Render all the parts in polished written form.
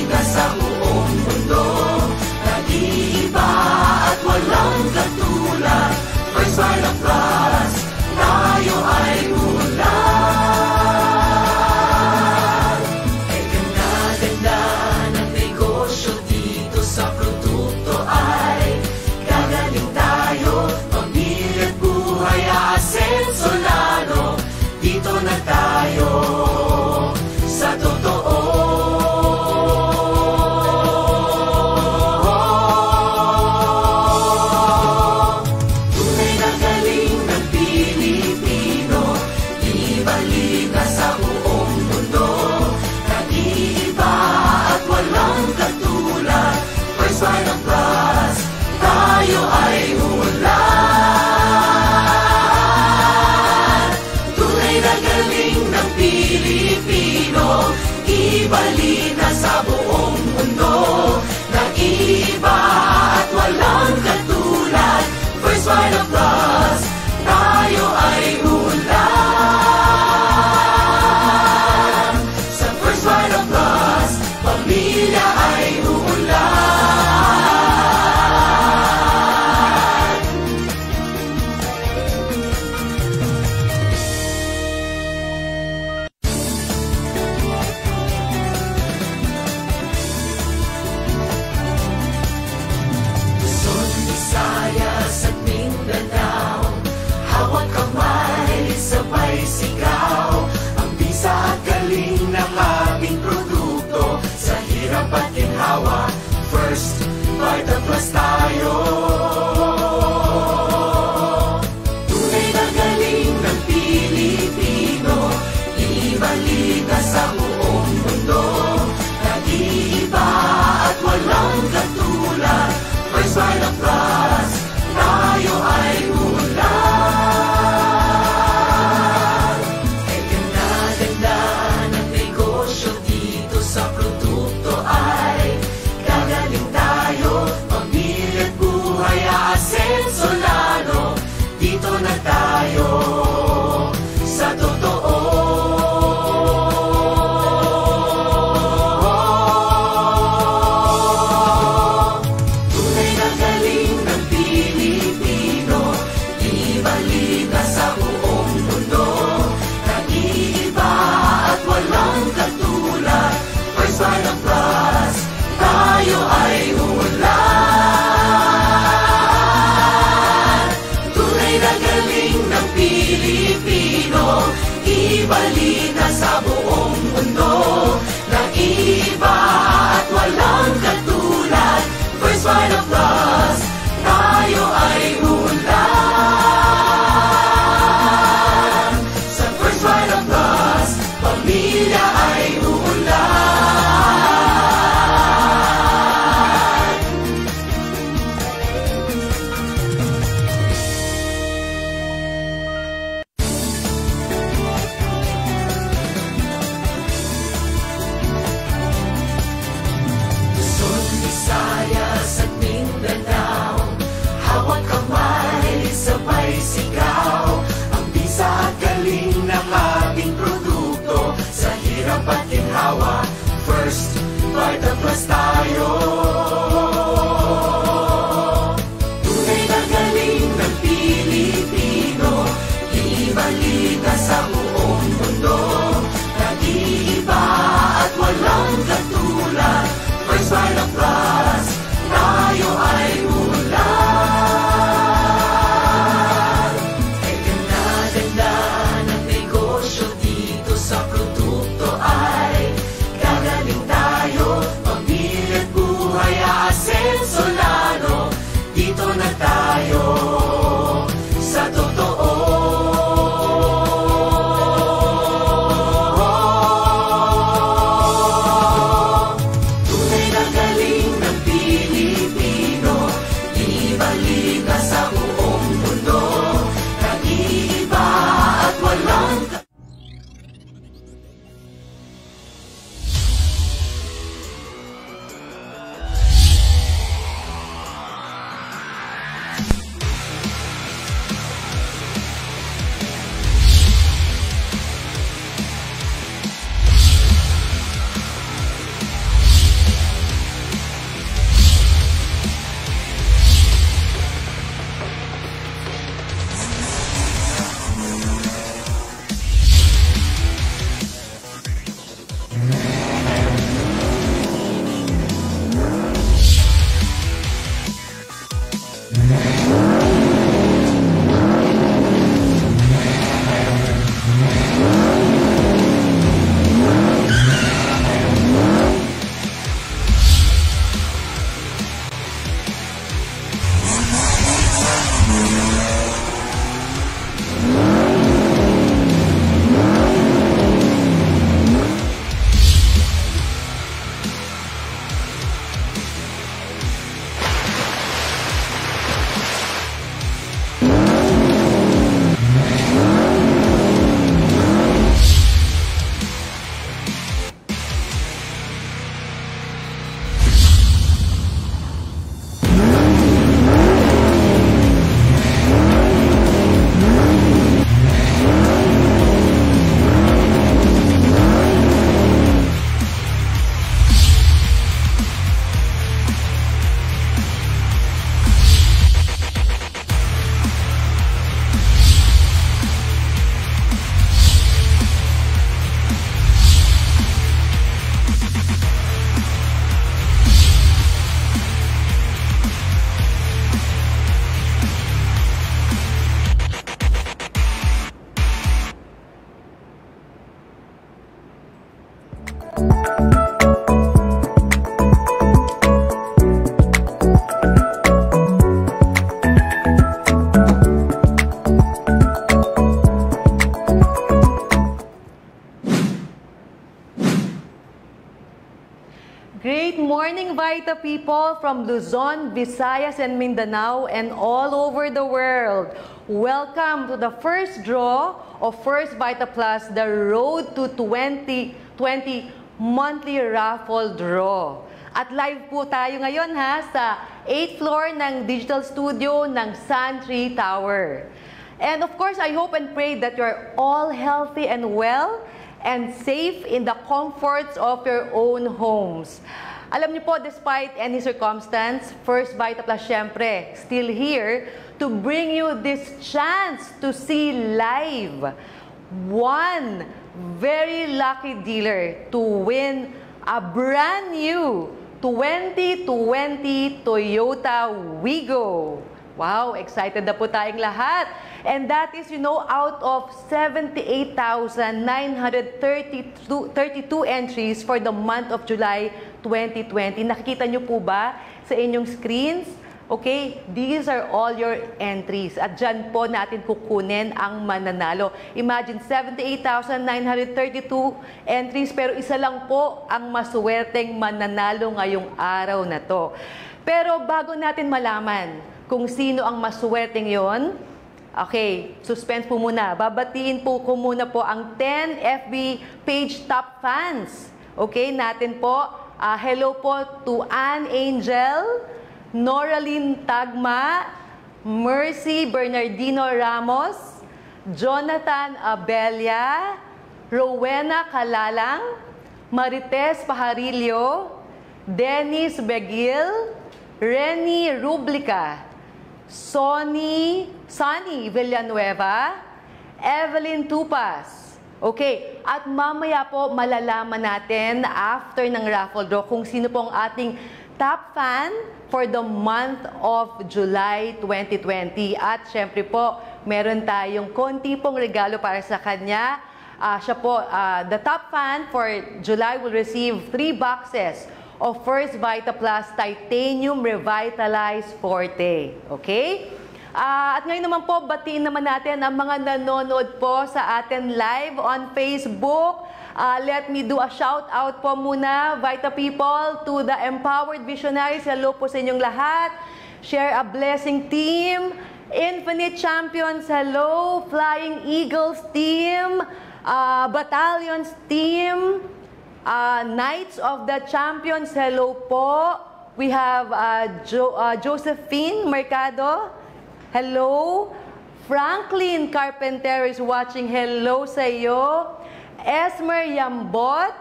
Ibalina sa buong mundo, nag-iiba at walang katulad. First Final Plus, tayo ay ulan. Ay ganda-ganda ng negosyo dito sa produkto ay gagaling tayo. Pamilya at buhay aasenso lalo, dito na tayo sa totoo. Tunay na galing ng Pilipino, ibalina sa buong mundo, nag-iiba at walang katulad. First Final Plus, tayo ay ulan. Tunay na galing ng Pilipino, ibalina sa buong mundo, nag-iiba at walang katulad. First Final Plus, tayo ay ulan. Sa First Final Plus, pamilya ay ulan. Luzon, Visayas at Mindanao, hawak kamay, sabay sigaw. Ang bisa at galing ng aming produkto, sa hirap at ginhawa, First Vital Plus tayo. Tunay na galing ng Pilipino, ibalina sa buong mundo, nag-iiba at walang katulad. First Final Plus, tayo ay ulan. Ay ganda-ganda ng negosyo dito sa produkto ay gagaling tayo. Pamilya at buhay aasenso lalo, dito na tayo sa totoo. Tunay na galing ng Pilipino, ibalina sa buong mundo, nag-iiba at walang katulad. First Final Plus, tayo ay ulan. Tunay na galing ng Pilipino, ibalina sa buong mundo, nag-iiba at walang katulad. First Final Plus, tayo ay ulan. Sa First Final Plus, pamilya ay ulan. Luzon, Visayas at Mindanao, hawak kamay, sabay sigaw. Ang bisa at galing ng aming produkto, sa hirap at ginhawa, First Vital Plus tayo. Tunay na galing ng Pilipino, ibalina sa buong mundo, nag-iiba at walang katulad. First Final Plus, tayo ay ulan. Ay ganda-ganda ng negosyo dito sa produkto ay gagaling tayo. Pamilya at buhay Great morning, Vita people from Luzon, Visayas, and Mindanao, and all over the world. Welcome to the first draw of First Vita Plus, the Road to 2020 monthly raffle draw. At live po tayo ngayon sa 8th floor ng digital studio ng Suntree Tower. And of course, I hope and pray that you're all healthy and well and safe in the comforts of your own homes. Alam niyo po, despite any circumstance, First Vita Plus syempre still here to bring you this chance to see live one very lucky dealer to win a brand new 2020 Toyota Wigo. Wow, excited na po tayong lahat. And that is, out of 78,932 entries for the month of July 2020. Nakikita nyo po ba sa inyong screens? Okay, these are all your entries. At dyan po natin kukunin ang mananalo. Imagine, 78,932 entries, pero isa lang po ang maswerteng mananalo ngayong araw na to. Pero bago natin malaman kung sino ang maswerteng yon, okay, suspense po muna. Babatiin po ko muna po ang 10 FB page top fans. Okay, natin po. Hello po to Ann Angel, Noraline Tagma, Mercy Bernardino Ramos, Jonathan Abelia, Rowena Calalang, Marites Pajarillo, Dennis Begil, Reni Rublica, Sonny Villanueva, Evelyn Tupas. Okay, at mamaya po malalaman natin after ng raffle draw kung sino po ang ating top fan for the month of July 2020. At syempre po, meron tayong konti pong regalo para sa kanya. Siya po, the top fan for July will receive 3 boxes of First Vita Plus Titanium Revitalized Forte. Okay? At ngayon naman po, batiin naman natin ang mga nanonood po sa atin live on Facebook. Let me do a shout out po muna, Vita people, to the Empowered Visionaries. Hello po sa inyong lahat. Share a Blessing team. Infinite Champions, hello. Flying Eagles team. Battalions team. Knights of the Champions, hello po. We have Josephine Mercado, hello. Franklin Carpenter is watching, hello sa iyo. Esmer Yambot,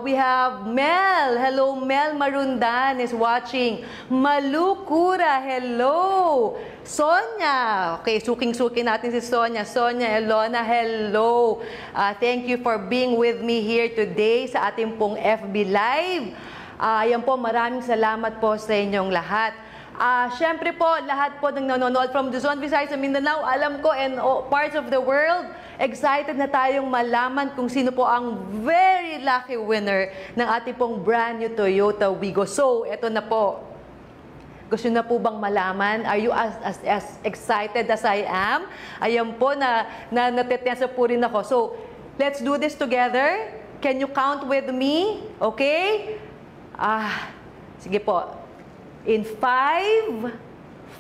we have Mel, hello. Mel Marundan is watching. Malukura, hello. Sonia, okay, suking-suking natin si Sonia. Sonia Elona, hello. Thank you for being with me here today sa ating pong FB Live. Ayan po, maraming salamat po sa inyong lahat. Siyempre po, lahat po ng nanonood from Luzon, Visayas, sa Mindanao, alam ko, and parts of the world, excited na tayong malaman kung sino po ang very lucky winner ng ating pong brand new Toyota Wigo. So, eto na po. Gusto na po bang malaman? Are you as excited as I am? Ayan po, natetesa po rin ako. So, let's do this together. Can you count with me? Okay? Sige po. In 5,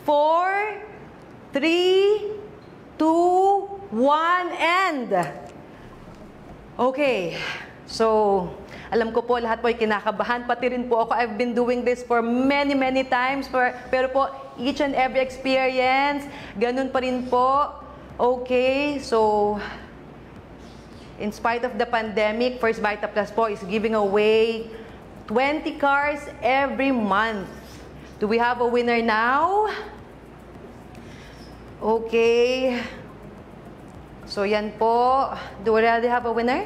4, 3, 2, 1, and. Okay. So, alam ko po, lahat po ay kinakabahan. Pati rin po ako, I've been doing this for many times. Pero po, each and every experience, ganun pa rin po. Okay, so, in spite of the pandemic, First Vita Plus po is giving away 20 cars every month. Do we have a winner now? Okay. So, yan po. Do we already have a winner?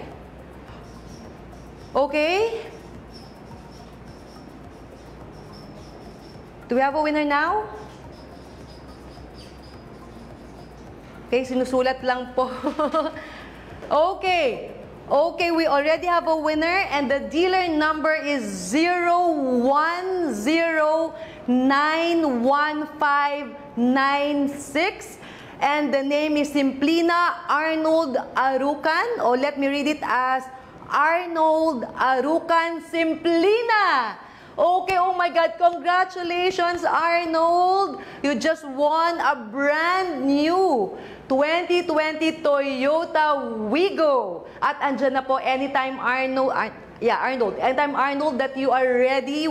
Okay. Do we have a winner now? Okay, sinusulat lang po. Okay. Okay, we already have a winner and the dealer number is 010911596 and the name is Simplina Arnold Arucan. Or let me read it as Arnold Arucan Simplina. Okay, oh my God, congratulations Arnold! You just won a brand new 2020 Toyota Wigo. At andyan na po, anytime Arnold, anytime Arnold that you are ready,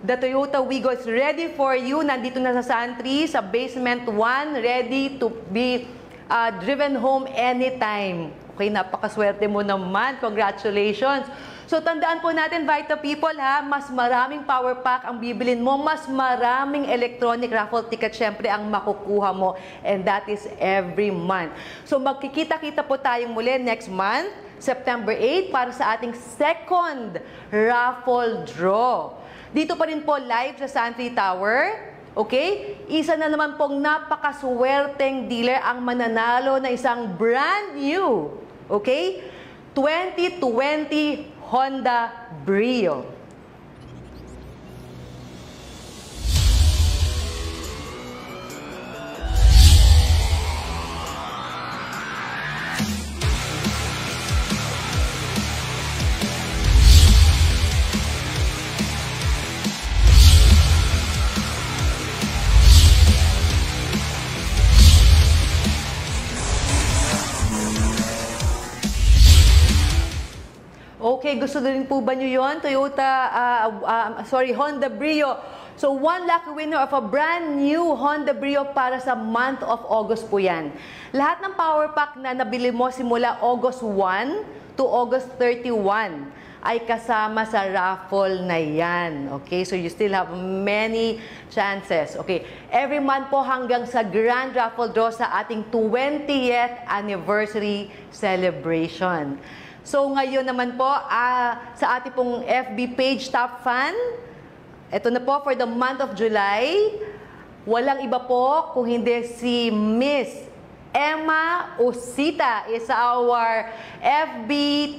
the Toyota Wigo is ready for you. Nandito na sa Santry, sa basement 1, ready to be driven home anytime. Okay, napakaswerte mo naman. Congratulations! So, tandaan po natin, Vita People, ha, mas maraming power pack ang bibilin mo, mas maraming electronic raffle ticket, syempre, ang makukuha mo. And that is every month. So, magkikita-kita po tayong muli next month, September 8, para sa ating second raffle draw. Dito pa rin po live sa Santry Tower. Okay? Isa na naman pong napakaswerteng dealer ang mananalo na isang brand new, okay, 2020 Honda Brio. Okay, gusto na rin po ba nyo yun? Honda Brio. So, one lucky winner of a brand new Honda Brio para sa month of August po yan. Lahat ng power pack na nabili mo simula August 1 to August 31 ay kasama sa raffle na yan. Okay, so you still have many chances. Okay, every month po hanggang sa grand raffle draw sa ating 20th anniversary celebration. So ngayon naman po, sa ating pong FB page Top Fan, ito na po for the month of July, walang iba po kung hindi si Miss Emma Osita is our FB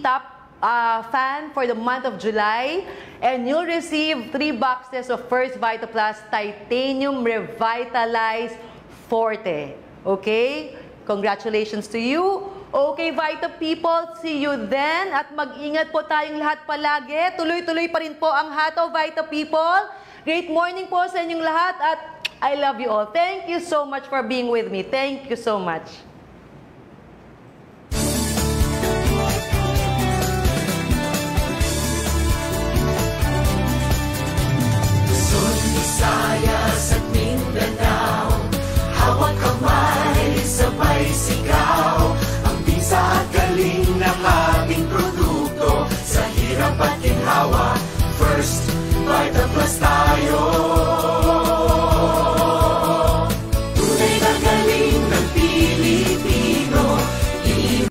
Top Fan for the month of July. And you'll receive 3 boxes of First Vita Plus Titanium Revitalized Forte. Okay? Congratulations to you. Okay, Vita People, see you then. At mag-ingat po tayong lahat palagi. Tuloy-tuloy pa rin po ang hataw, Vita People. Great morning po sa inyong lahat at I love you all. Thank you so much for being with me. Thank you so much.